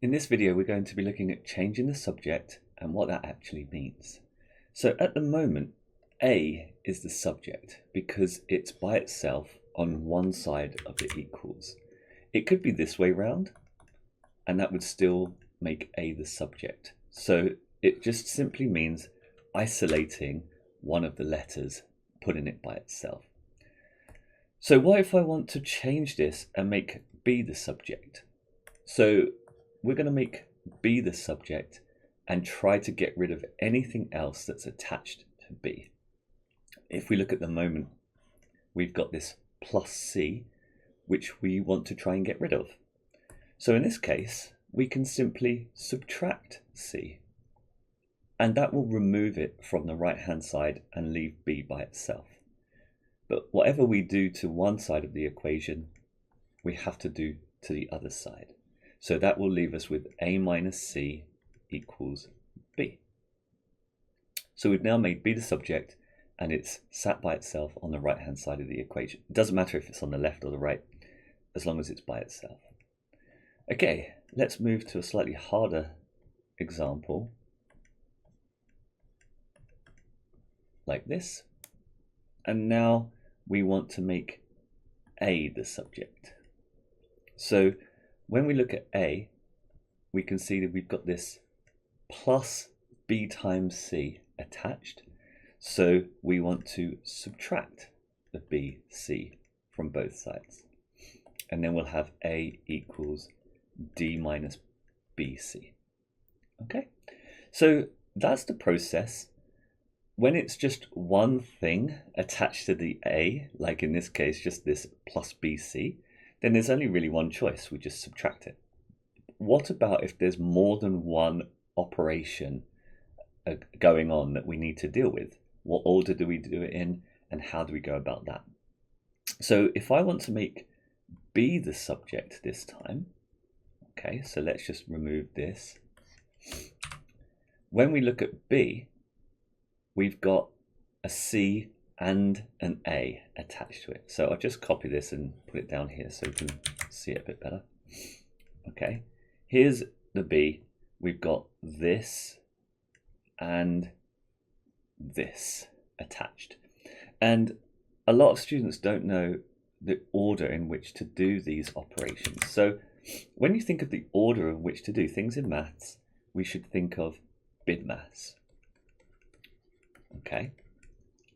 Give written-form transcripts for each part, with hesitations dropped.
In this video, we're going to be looking at changing the subject and what that actually means. So at the moment, A is the subject because it's by itself on one side of the equals. It could be this way round, and that would still make A the subject. So it just simply means isolating one of the letters, putting it by itself. So what if I want to change this and make B the subject? So we're going to make B the subject and try to get rid of anything else that's attached to B. If we look at the moment, we've got this plus C, which we want to try and get rid of. So in this case, we can simply subtract C, and that will remove it from the right-hand side and leave B by itself. But whatever we do to one side of the equation, we have to do to the other side. So that will leave us with A minus C equals B. So we've now made B the subject, and it's sat by itself on the right-hand side of the equation. It doesn't matter if it's on the left or the right, as long as it's by itself. Okay, let's move to a slightly harder example, like this. And now we want to make A the subject. So when we look at A, we can see that we've got this plus B times C attached. So we want to subtract the BC from both sides. And then we'll have A equals D minus BC. Okay, so that's the process. When it's just one thing attached to the A, like in this case, just this plus BC, then there's only really one choice. We just subtract it. What about if there's more than one operation going on that we need to deal with? What order do we do it in, and how do we go about that? So if I want to make B the subject this time, okay, so let's just remove this. When we look at B, we've got a C and an A attached to it. So I'll just copy this and put it down here so we can see it a bit better. Okay, here's the B. We've got this and this attached. And a lot of students don't know the order in which to do these operations. So when you think of the order in which to do things in maths, we should think of BIDMAS. Okay,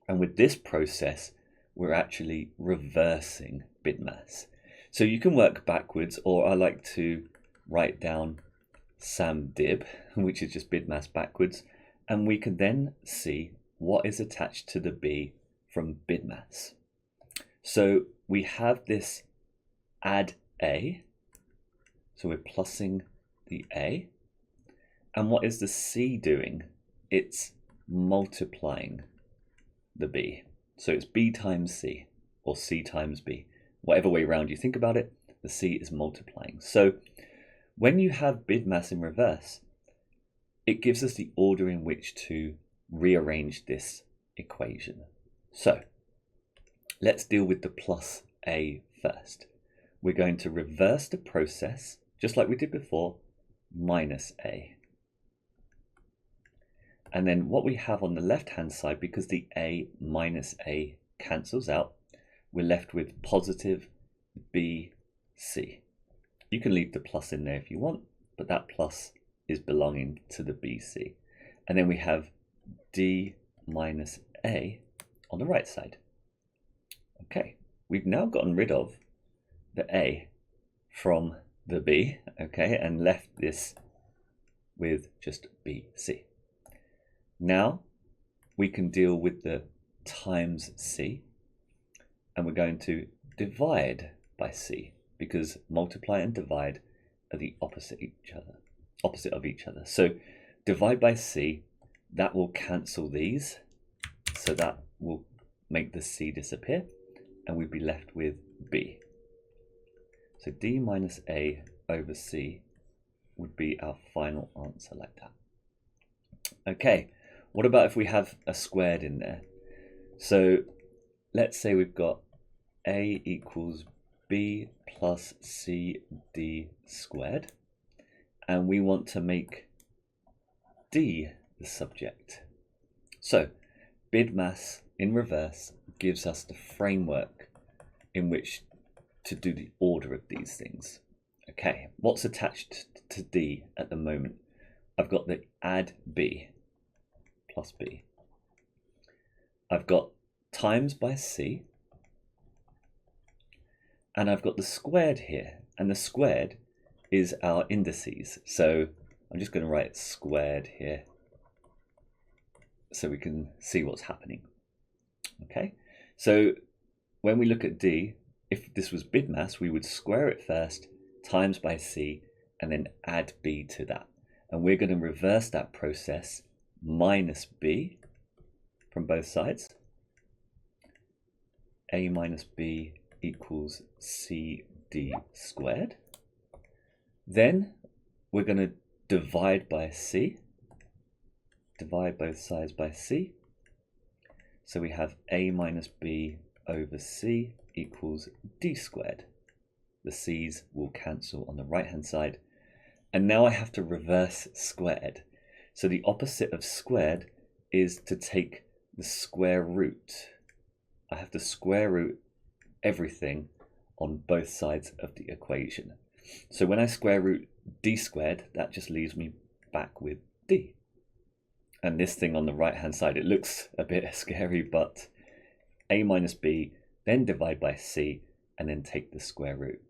and with this process, we're actually reversing BIDMAS. So you can work backwards, or I like to write down SAMDIB, which is just BIDMAS backwards, and we can then see what is attached to the B from BIDMAS. So we have this add A, so we're plussing the A, and what is the C doing? It's multiplying the B. So it's B times C, or C times B. Whatever way around you think about it, the C is multiplying. So when you have BIDMAS in reverse, it gives us the order in which to rearrange this equation. So let's deal with the plus A first. We're going to reverse the process, just like we did before, minus A. And then what we have on the left-hand side, because the A minus A cancels out, we're left with positive BC. You can leave the plus in there if you want, but that plus is belonging to the BC. And then we have D minus A on the right side. Okay, we've now gotten rid of the A from the B, okay, and left this with just BC. Now we can deal with the times C, and we're going to divide by C, because multiply and divide are the opposite of each other. So divide by C, that will cancel these, so that will make the C disappear, and we'd be left with B. So D minus A over C would be our final answer, like that. Okay, what about if we have a squared in there? So let's say we've got A equals B plus CD squared, and we want to make D the subject. So BIDMAS in reverse gives us the framework in which to do the order of these things. Okay, what's attached to D at the moment? I've got the add B plus B. I've got times by C, and I've got the squared here, and the squared is our indices. So I'm just going to write squared here so we can see what's happening. Okay, so when we look at D, if this was BIDMAS, we would square it first, times by C, and then add B to that. And we're going to reverse that process, minus B from both sides. A minus B equals CD squared. Then we're going to divide by C, divide both sides by C. So we have A minus B over C equals D squared. The C's will cancel on the right hand side. And now I have to reverse squared. So the opposite of squared is to take the square root. I have to square root everything on both sides of the equation. So when I square root D squared, that just leaves me back with D. And this thing on the right hand side, it looks a bit scary, but A minus B, then divide by C, and then take the square root.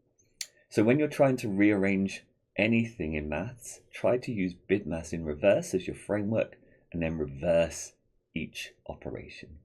So when you're trying to rearrange anything in maths, try to use BIDMAS in reverse as your framework, and then reverse each operation.